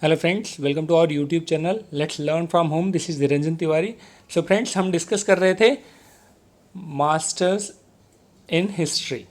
Hello friends, welcome to our YouTube channel let's learn from home. This is Niranjan Tiwari. So friends, हम discuss कर रहे थे masters in history,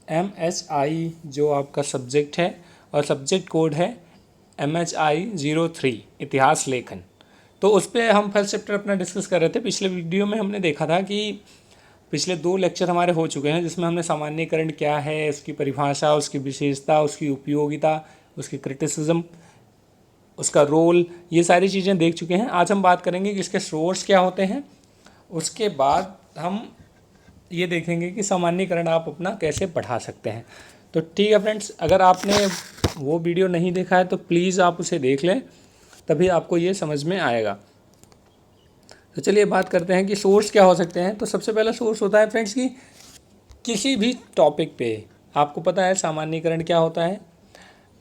MHI जो आपका subject है, और सब्जेक्ट कोड है MHI 03 इतिहास लेखन। तो उस पर हम फर्स्ट चैप्टर अपना डिस्कस कर रहे थे। पिछले वीडियो में हमने देखा था कि पिछले 2 लेक्चर हमारे हो चुके हैं जिसमें हमने सामान्यीकरण क्या है, उसकी परिभाषा, उसकी विशेषता, उसकी उपयोगिता, उसकी क्रिटिसिज्म, उसका रोल, ये सारी चीज़ें देख चुके हैं। आज हम बात करेंगे कि इसके सोर्स क्या होते हैं। उसके बाद हम ये देखेंगे कि सामान्यीकरण आप अपना कैसे बढ़ा सकते हैं। तो ठीक है फ्रेंड्स, अगर आपने वो वीडियो नहीं देखा है तो प्लीज़ आप उसे देख लें, तभी आपको ये समझ में आएगा। तो चलिए बात करते हैं कि सोर्स क्या हो सकते हैं। तो सबसे पहला सोर्स होता है फ्रेंड्स कि किसी भी टॉपिक पे आपको पता है सामान्यीकरण क्या होता है।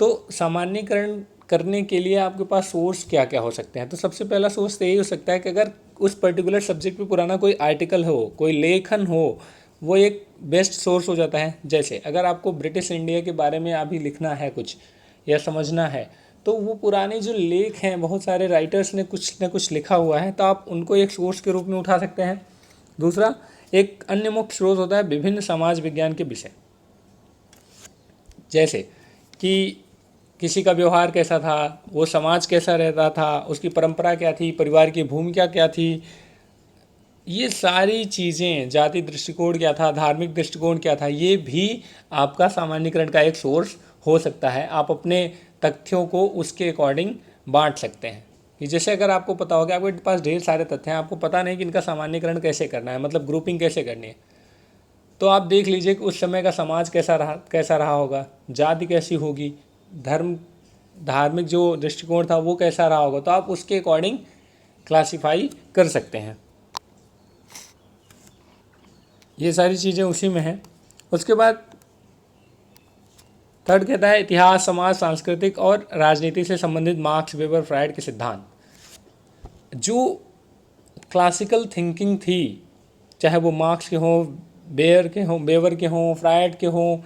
तो सामान्यीकरण करने के लिए आपके पास सोर्स क्या क्या हो सकते हैं। तो सबसे पहला सोर्स तो यही हो सकता है कि अगर उस पर्टिकुलर सब्जेक्ट पे पुराना कोई आर्टिकल हो, कोई लेखन हो, वो एक बेस्ट सोर्स हो जाता है। जैसे अगर आपको ब्रिटिश इंडिया के बारे में अभी लिखना है कुछ या समझना है, तो वो पुराने जो लेख हैं, बहुत सारे राइटर्स ने कुछ न कुछ लिखा हुआ है, तो आप उनको एक सोर्स के रूप में उठा सकते हैं। दूसरा, एक अन्य मुख्य स्रोत होता है विभिन्न समाज विज्ञान के विषय। जैसे कि किसी का व्यवहार कैसा था, वो समाज कैसा रहता था, उसकी परंपरा क्या थी, परिवार की भूमिका क्या थी, ये सारी चीज़ें, जाति दृष्टिकोण क्या था, धार्मिक दृष्टिकोण क्या था, ये भी आपका सामान्यीकरण का एक सोर्स हो सकता है। आप अपने तथ्यों को उसके अकॉर्डिंग बांट सकते हैं। कि जैसे अगर आपको पता होगा आपके पास ढेर सारे तथ्य हैं, आपको पता नहीं कि इनका सामान्यीकरण कैसे करना है, मतलब ग्रुपिंग कैसे करनी है, तो आप देख लीजिए कि उस समय का समाज कैसा रहा होगा, जाति कैसी होगी, धार्मिक जो दृष्टिकोण था वो कैसा रहा होगा, तो आप उसके अकॉर्डिंग क्लासिफाई कर सकते हैं। ये सारी चीज़ें उसी में हैं। उसके बाद थर्ड कहता है इतिहास, समाज, सांस्कृतिक और राजनीति से संबंधित मार्क्स, वेबर, फ्रायड के सिद्धांत। जो क्लासिकल थिंकिंग थी, चाहे वो मार्क्स के हों, बेवर के हों, फ्रायड के हों,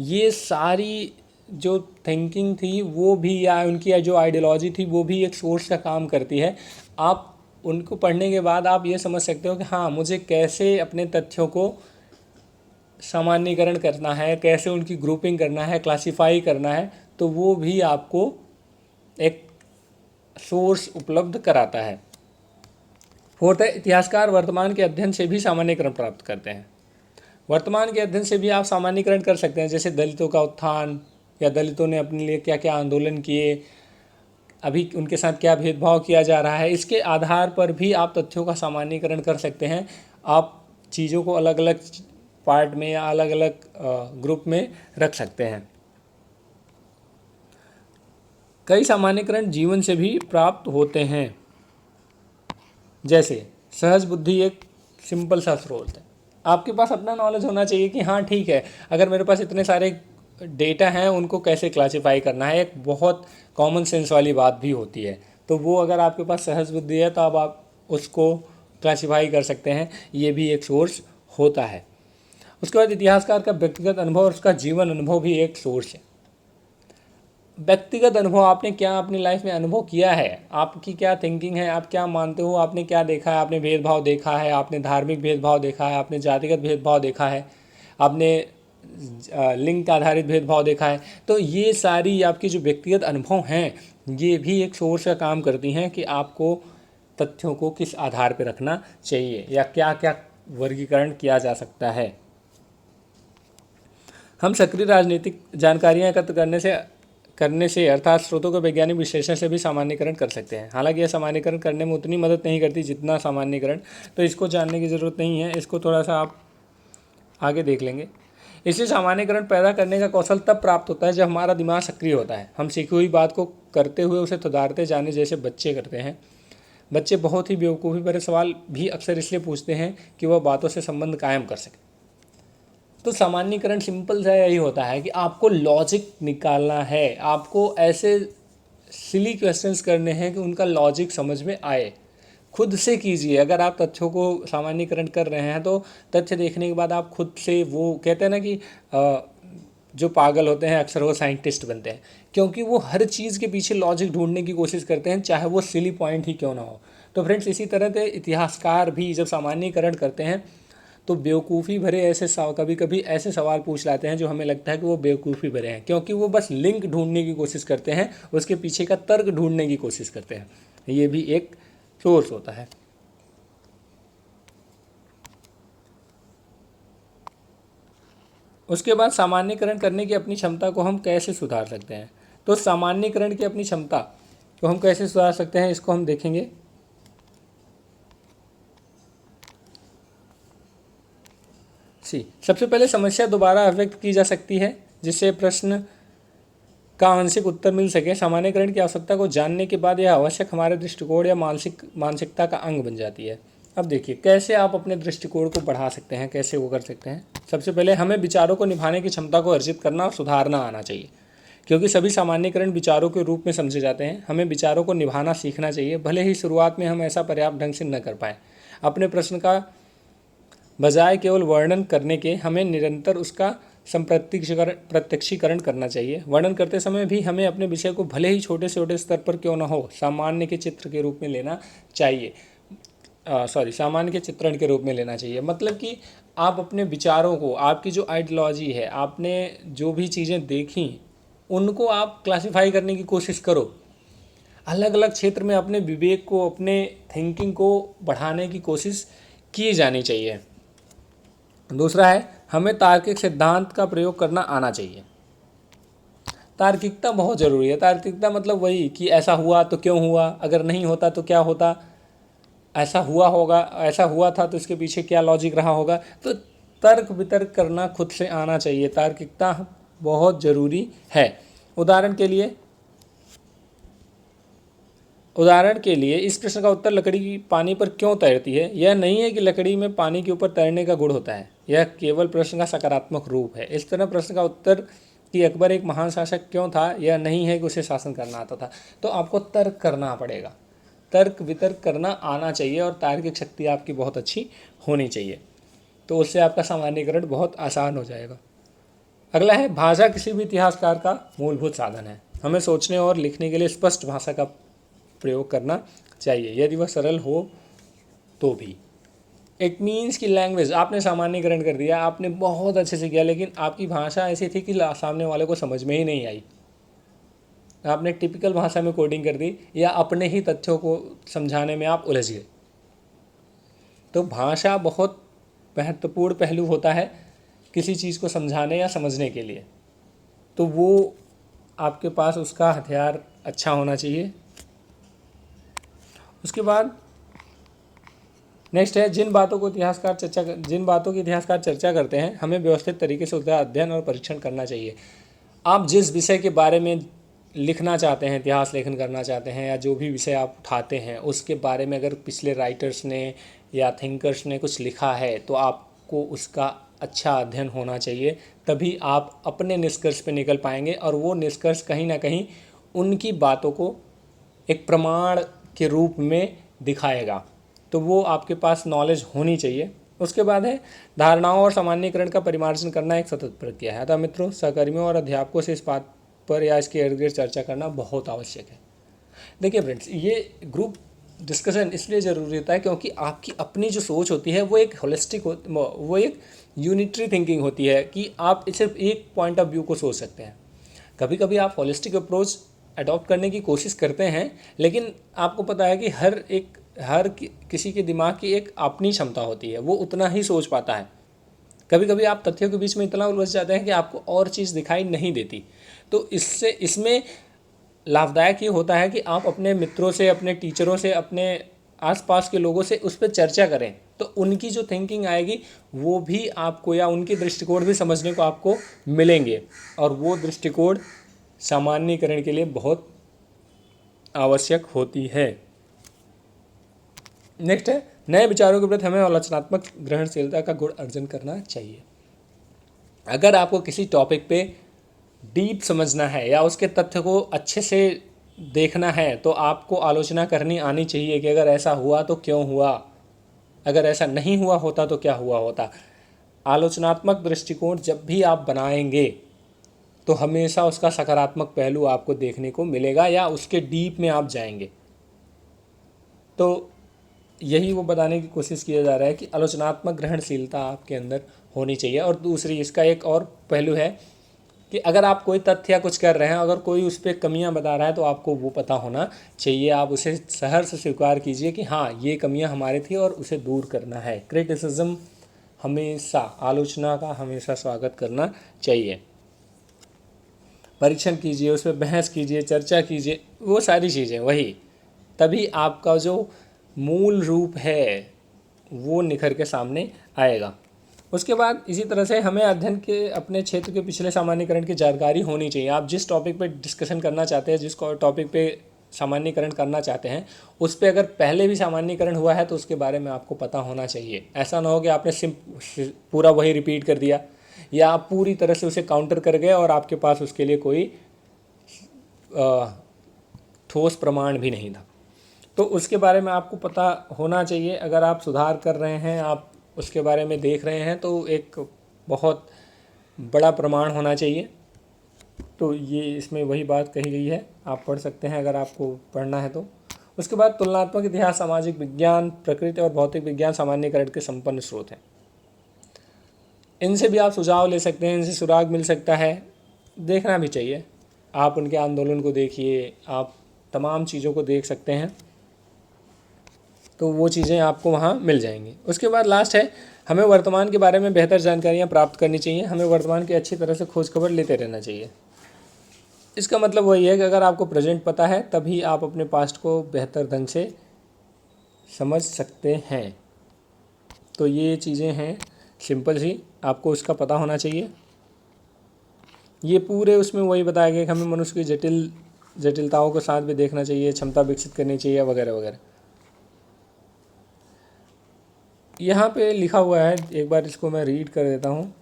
ये सारी जो थिंकिंग थी वो भी, या उनकी जो आइडियोलॉजी थी वो भी एक सोर्स का काम करती है। आप उनको पढ़ने के बाद आप ये समझ सकते हो कि हाँ, मुझे कैसे अपने तथ्यों को सामान्यीकरण करना है, कैसे उनकी ग्रुपिंग करना है, क्लासिफाई करना है, तो वो भी आपको एक सोर्स उपलब्ध कराता है। फोर्थ है इतिहासकार वर्तमान के अध्ययन से भी सामान्यीकरण प्राप्त करते हैं। वर्तमान के अध्ययन से भी आप सामान्यीकरण कर सकते हैं। जैसे दलितों का उत्थान, या दलितों ने अपने लिए क्या क्या आंदोलन किए, अभी उनके साथ क्या भेदभाव किया जा रहा है, इसके आधार पर भी आप तथ्यों का सामान्यीकरण कर सकते हैं। आप चीज़ों को अलग अलग पार्ट में या अलग अलग ग्रुप में रख सकते हैं। कई सामान्यीकरण जीवन से भी प्राप्त होते हैं। जैसे सहज बुद्धि एक सिंपल सा स्रोत है। आपके पास अपना नॉलेज होना चाहिए कि हाँ ठीक है, अगर मेरे पास इतने सारे डेटा हैं, उनको कैसे क्लासिफाई करना है, एक बहुत कॉमन सेंस वाली बात भी होती है। तो वो अगर आपके पास सहज बुद्धि है तो अब आप उसको क्लासिफाई कर सकते हैं, ये भी एक सोर्स होता है। उसके बाद इतिहासकार का व्यक्तिगत अनुभव और उसका जीवन अनुभव भी एक सोर्स है। व्यक्तिगत अनुभव, आपने क्या अपनी लाइफ में अनुभव किया है, आपकी क्या थिंकिंग है, आप क्या मानते हो, आपने क्या देखा है, आपने भेदभाव देखा है, आपने धार्मिक भेदभाव देखा है, आपने जातिगत भेदभाव देखा है, आपने लिंग आधारित भेदभाव देखा है, तो ये सारी आपकी जो व्यक्तिगत अनुभव हैं, ये भी एक सोर्स का काम करती हैं कि आपको तथ्यों को किस आधार पर रखना चाहिए या क्या क्या वर्गीकरण किया जा सकता है। हम सक्रिय राजनीतिक जानकारियाँ एकत्र करने से अर्थात स्रोतों के वैज्ञानिक विश्लेषण से भी सामान्यीकरण कर सकते हैं। हालांकि यह सामान्यीकरण करने में उतनी मदद नहीं करती जितना सामान्यीकरण, तो इसको जानने की ज़रूरत नहीं है, इसको थोड़ा सा आप आगे देख लेंगे। इसलिए सामान्यीकरण पैदा करने का कौशल तब प्राप्त होता है जब हमारा दिमाग सक्रिय होता है। हम सीखी हुई बात को करते हुए उसे सुधारते जाने, जैसे बच्चे करते हैं। बच्चे बहुत ही बेवकूफ़ी भरे सवाल भी अक्सर इसलिए पूछते हैं कि वह बातों से संबंध कायम कर सके। तो सामान्यीकरण सिंपल सा यही होता है कि आपको लॉजिक निकालना है, आपको ऐसे सिली क्वेश्चंस करने हैं कि उनका लॉजिक समझ में आए। खुद से कीजिए। अगर आप तथ्यों को सामान्यीकरण कर रहे हैं तो तथ्य देखने के बाद आप खुद से, वो कहते हैं ना कि जो पागल होते हैं अक्सर वो साइंटिस्ट बनते हैं, क्योंकि वो हर चीज़ के पीछे लॉजिक ढूंढने की कोशिश करते हैं, चाहे वो सिली पॉइंट ही क्यों ना हो। तो फ्रेंड्स, इसी तरह के इतिहासकार भी जब सामान्यीकरण करते हैं तो बेवकूफ़ी भरे ऐसे कभी कभी ऐसे सवाल पूछ लाते हैं जो हमें लगता है कि वो बेवकूफ़ी भरे हैं, क्योंकि वो बस लिंक ढूंढने की कोशिश करते हैं, उसके पीछे का तर्क ढूंढने की कोशिश करते हैं। ये भी एक सोर्स होता है। उसके बाद सामान्यीकरण करने की अपनी क्षमता को हम कैसे सुधार सकते हैं। तो सामान्यीकरण की अपनी क्षमता को हम कैसे सुधार सकते हैं, इसको हम देखेंगे। सबसे पहले समस्या दोबारा अभिव्यक्त की जा सकती है जिससे प्रश्न का आंशिक उत्तर मिल सके। सामान्यीकरण की आवश्यकता को जानने के बाद यह आवश्यक हमारे दृष्टिकोण या मानसिकता का अंग बन जाती है। अब देखिए कैसे आप अपने दृष्टिकोण को बढ़ा सकते हैं, कैसे वो कर सकते हैं। सबसे पहले हमें विचारों को निभाने की क्षमता को अर्जित करना और सुधारना आना चाहिए, क्योंकि सभी सामान्यीकरण विचारों के रूप में समझे जाते हैं। हमें विचारों को निभाना सीखना चाहिए, भले ही शुरुआत में हम ऐसा पर्याप्त ढंग से न कर पाएँ। अपने प्रश्न का बजाय केवल वर्णन करने के हमें निरंतर उसका प्रत्यक्षीकरण करना चाहिए। वर्णन करते समय भी हमें अपने विषय को भले ही छोटे से छोटे स्तर पर क्यों न हो सामान्य के चित्र के रूप में लेना चाहिए। सामान्य के चित्रण के रूप में लेना चाहिए। मतलब कि आप अपने विचारों को, आपकी जो आइडियोलॉजी है, आपने जो भी चीज़ें देखी उनको आप क्लासिफाई करने की कोशिश करो। अलग अलग क्षेत्र में अपने विवेक को, अपने थिंकिंग को बढ़ाने की कोशिश की जानी चाहिए। दूसरा है, हमें तार्किक सिद्धांत का प्रयोग करना आना चाहिए। तार्किकता बहुत ज़रूरी है। तार्किकता मतलब वही कि ऐसा हुआ तो क्यों हुआ, अगर नहीं होता तो क्या होता, ऐसा हुआ होगा, ऐसा हुआ था तो इसके पीछे क्या लॉजिक रहा होगा। तो तर्क वितर्क करना खुद से आना चाहिए। तार्किकता बहुत ज़रूरी है। उदाहरण के लिए इस प्रश्न का उत्तर लकड़ी पानी पर क्यों तैरती है, यह नहीं है कि लकड़ी में पानी के ऊपर तैरने का गुण होता है, यह केवल प्रश्न का सकारात्मक रूप है। इस तरह प्रश्न का उत्तर कि अकबर एक महान शासक क्यों था, यह नहीं है कि उसे शासन करना आता था। तो आपको तर्क करना पड़ेगा, तर्क वितर्क करना आना चाहिए और तार्किक शक्ति आपकी बहुत अच्छी होनी चाहिए। तो उससे आपका सामान्यीकरण बहुत आसान हो जाएगा। अगला है, भाषा किसी भी इतिहासकार का मूलभूत साधन है। हमें सोचने और लिखने के लिए स्पष्ट भाषा का प्रयोग करना चाहिए, यदि वह सरल हो तो भी। इट मीन्स कि लैंग्वेज, आपने सामान्यीकरण कर दिया, आपने बहुत अच्छे से किया, लेकिन आपकी भाषा ऐसी थी कि सामने वाले को समझ में ही नहीं आई। आपने टिपिकल भाषा में कोडिंग कर दी या अपने ही तथ्यों को समझाने में आप उलझ गए। तो भाषा बहुत महत्वपूर्ण पहलू होता है किसी चीज़ को समझाने या समझने के लिए। तो वो आपके पास उसका हथियार अच्छा होना चाहिए। उसके बाद नेक्स्ट है, जिन बातों की इतिहासकार चर्चा करते हैं हमें व्यवस्थित तरीके से उसका अध्ययन और परीक्षण करना चाहिए। आप जिस विषय के बारे में लिखना चाहते हैं, इतिहास लेखन करना चाहते हैं, या जो भी विषय आप उठाते हैं उसके बारे में अगर पिछले राइटर्स ने या थिंकर्स ने कुछ लिखा है तो आपको उसका अच्छा अध्ययन होना चाहिए, तभी आप अपने निष्कर्ष पे निकल पाएंगे। और वो निष्कर्ष कहीं ना कहीं उनकी बातों को एक प्रमाण के रूप में दिखाएगा। तो वो आपके पास नॉलेज होनी चाहिए। उसके बाद है, धारणाओं और सामान्यीकरण का परिमार्जन करना एक सतत प्रक्रिया है। अतः मित्रों, सहकर्मियों और अध्यापकों से इस बात पर या इसके इर्द गिर्द चर्चा करना बहुत आवश्यक है। देखिए फ्रेंड्स, ये ग्रुप डिस्कशन इसलिए ज़रूरी होता है क्योंकि आपकी अपनी जो सोच होती है वो एक होलिस्टिक वो एक यूनिटरी थिंकिंग होती है कि आप सिर्फ एक पॉइंट ऑफ व्यू को सोच सकते हैं। कभी कभी आप होलिस्टिक अप्रोच अडॉप्ट करने की कोशिश करते हैं, लेकिन आपको पता है कि किसी के दिमाग की एक अपनी क्षमता होती है, वो उतना ही सोच पाता है। कभी कभी आप तथ्यों के बीच में इतना उलझ जाते हैं कि आपको और चीज़ दिखाई नहीं देती। तो इसमें लाभदायक ये होता है कि आप अपने मित्रों से, अपने टीचरों से, अपने आसपास के लोगों से उस पर चर्चा करें, तो उनकी जो थिंकिंग आएगी वो भी आपको, या उनके दृष्टिकोण भी समझने को आपको मिलेंगे, और वो दृष्टिकोण सामान्यीकरण के लिए बहुत आवश्यक होती है। नेक्स्ट है, नए विचारों के प्रति हमें आलोचनात्मक ग्रहणशीलता का गुण अर्जन करना चाहिए। अगर आपको किसी टॉपिक पे डीप समझना है या उसके तथ्य को अच्छे से देखना है तो आपको आलोचना करनी आनी चाहिए कि अगर ऐसा हुआ तो क्यों हुआ, अगर ऐसा नहीं हुआ होता तो क्या हुआ होता। आलोचनात्मक दृष्टिकोण जब भी आप बनाएंगे तो हमेशा उसका सकारात्मक पहलू आपको देखने को मिलेगा या उसके डीप में आप जाएंगे। तो यही वो बताने की कोशिश किया जा रहा है कि आलोचनात्मक ग्रहणशीलता आपके अंदर होनी चाहिए। और दूसरी इसका एक और पहलू है कि अगर आप कोई तथ्य या कुछ कर रहे हैं, अगर कोई उस पर कमियां बता रहा है तो आपको वो पता होना चाहिए। आप उसे सहर्ष स्वीकार कीजिए कि हाँ, ये कमियां हमारी थी और उसे दूर करना है। क्रिटिसिज्म हमेशा, आलोचना का हमेशा स्वागत करना चाहिए। परीक्षण कीजिए, उस पर बहस कीजिए, चर्चा कीजिए, वो सारी चीज़ें, वही तभी आपका जो मूल रूप है वो निखर के सामने आएगा। उसके बाद इसी तरह से हमें अध्ययन के अपने क्षेत्र के पिछले सामान्यीकरण की जानकारी होनी चाहिए। आप जिस टॉपिक पे डिस्कशन करना चाहते हैं, जिस टॉपिक पे सामान्यीकरण करना चाहते हैं, उस पर अगर पहले भी सामान्यीकरण हुआ है तो उसके बारे में आपको पता होना चाहिए। ऐसा ना हो कि आपने पूरा वही रिपीट कर दिया या आप पूरी तरह से उसे काउंटर कर गए और आपके पास उसके लिए कोई ठोस प्रमाण भी नहीं था। तो उसके बारे में आपको पता होना चाहिए। अगर आप सुधार कर रहे हैं, आप उसके बारे में देख रहे हैं, तो एक बहुत बड़ा प्रमाण होना चाहिए। तो ये इसमें वही बात कही गई है, आप पढ़ सकते हैं अगर आपको पढ़ना है तो। उसके बाद तुलनात्मक इतिहास, सामाजिक विज्ञान, प्रकृति और भौतिक विज्ञान सामान्यीकरण के संपन्न स्रोत हैं। इनसे भी आप सुझाव ले सकते हैं, इनसे सुराग मिल सकता है, देखना भी चाहिए। आप उनके आंदोलन को देखिए, आप तमाम चीज़ों को देख सकते हैं, तो वो चीज़ें आपको वहाँ मिल जाएंगी। उसके बाद लास्ट है, हमें वर्तमान के बारे में बेहतर जानकारियाँ प्राप्त करनी चाहिए। हमें वर्तमान की अच्छी तरह से खोज खबर लेते रहना चाहिए। इसका मतलब वही है कि अगर आपको प्रेजेंट पता है तभी आप अपने पास्ट को बेहतर ढंग से समझ सकते हैं। तो ये चीज़ें हैं सिंपल सी, आपको उसका पता होना चाहिए। ये पूरे उसमें वही बताया गया कि हमें मनुष्य की जटिलताओं को साथ भी देखना चाहिए, क्षमता विकसित करनी चाहिए वगैरह वगैरह। यहाँ पे लिखा हुआ है, एक बार इसको मैं रीड कर देता हूँ।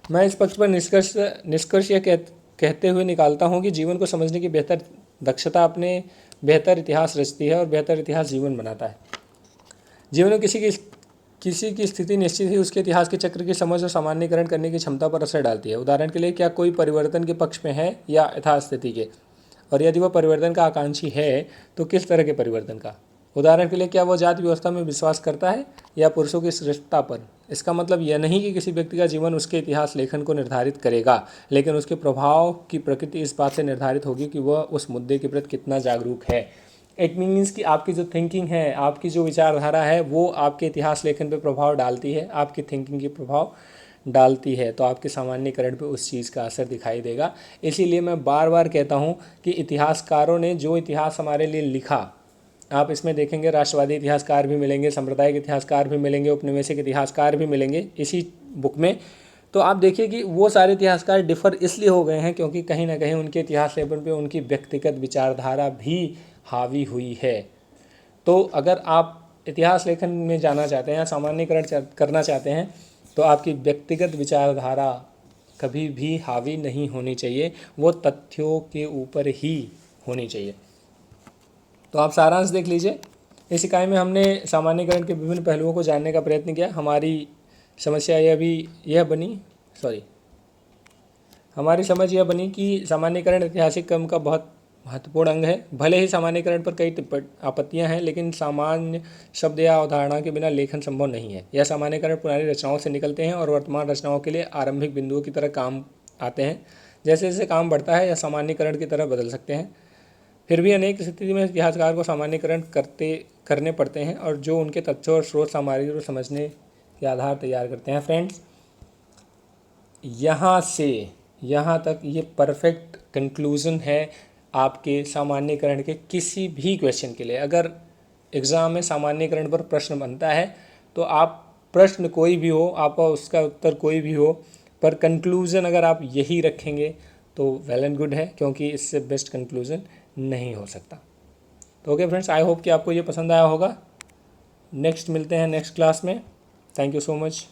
मैं इस पक्ष पर निष्कर्ष यह कहते हुए निकालता हूँ कि जीवन को समझने की बेहतर दक्षता अपने बेहतर इतिहास रचती है और बेहतर इतिहास जीवन बनाता है। जीवन में किसी की स्थिति निश्चित ही उसके इतिहास के चक्र की समझ और सामान्यीकरण करने की क्षमता पर असर डालती है। उदाहरण के लिए, क्या कोई परिवर्तन के पक्ष में है या यथास्थिति के, और यदि वह परिवर्तन का आकांक्षी है तो किस तरह के परिवर्तन का। उदाहरण के लिए, क्या वह जाति व्यवस्था में विश्वास करता है या पुरुषों की श्रेष्ठता पर। इसका मतलब यह नहीं कि किसी व्यक्ति का जीवन उसके इतिहास लेखन को निर्धारित करेगा, लेकिन उसके प्रभाव की प्रकृति इस बात से निर्धारित होगी कि वह उस मुद्दे के प्रति कितना जागरूक है। इट मीन्स कि आपकी जो थिंकिंग है, आपकी जो विचारधारा है, वो आपके इतिहास लेखन पे प्रभाव डालती है, आपकी थिंकिंग की प्रभाव डालती है, तो आपके सामान्यीकरण पे उस चीज़ का असर दिखाई देगा। इसीलिए मैं बार बार कहता हूँ कि इतिहासकारों ने जो इतिहास हमारे लिए लिखा, आप इसमें देखेंगे राष्ट्रवादी इतिहासकार भी मिलेंगे, सांप्रदायिक इतिहासकार भी मिलेंगे, उपनिवेशिक इतिहासकार भी मिलेंगे इसी बुक में। तो आप देखिए कि वो सारे इतिहासकार डिफ़र इसलिए हो गए हैं क्योंकि कहीं ना कहीं उनके इतिहास लेखन पे उनकी व्यक्तिगत विचारधारा भी हावी हुई है। तो अगर आप इतिहास लेखन में जाना चाहते हैं या सामान्यीकरण करना चाहते हैं तो आपकी व्यक्तिगत विचारधारा कभी भी हावी नहीं होनी चाहिए, वो तथ्यों के ऊपर ही होनी चाहिए। तो आप सारांश देख लीजिए। इस इकाई में हमने सामान्यीकरण के विभिन्न पहलुओं को जानने का प्रयत्न किया। हमारी समझ यह बनी कि सामान्यीकरण ऐतिहासिक क्रम का बहुत महत्वपूर्ण अंग है। भले ही सामान्यीकरण पर कई आपत्तियां हैं, लेकिन सामान्य शब्द या अवधारणा के बिना लेखन संभव नहीं है। यह सामान्यीकरण पुरानी रचनाओं से निकलते हैं और वर्तमान रचनाओं के लिए आरंभिक बिंदुओं की तरह काम आते हैं। जैसे जैसे काम बढ़ता है, यह सामान्यीकरण की तरह बदल सकते हैं। फिर भी अनेक स्थिति में इतिहासकार को सामान्यीकरण करने पड़ते हैं, और जो उनके तथ्यों और स्रोत सामग्री को समझने के आधार तैयार करते हैं। फ्रेंड्स, यहाँ से यहाँ तक ये परफेक्ट कंक्लूज़न है आपके सामान्यीकरण के किसी भी क्वेश्चन के लिए। अगर एग्ज़ाम में सामान्यीकरण पर प्रश्न बनता है तो आप प्रश्न कोई भी हो, आपका उसका उत्तर कोई भी हो, पर कंक्लूज़न अगर आप यही रखेंगे तो वेल एंड गुड है, क्योंकि इससे बेस्ट कंक्लूज़न नहीं हो सकता। तो ओके फ्रेंड्स, आई होप कि आपको ये पसंद आया होगा। नेक्स्ट मिलते हैं नेक्स्ट क्लास में। Thank you so much.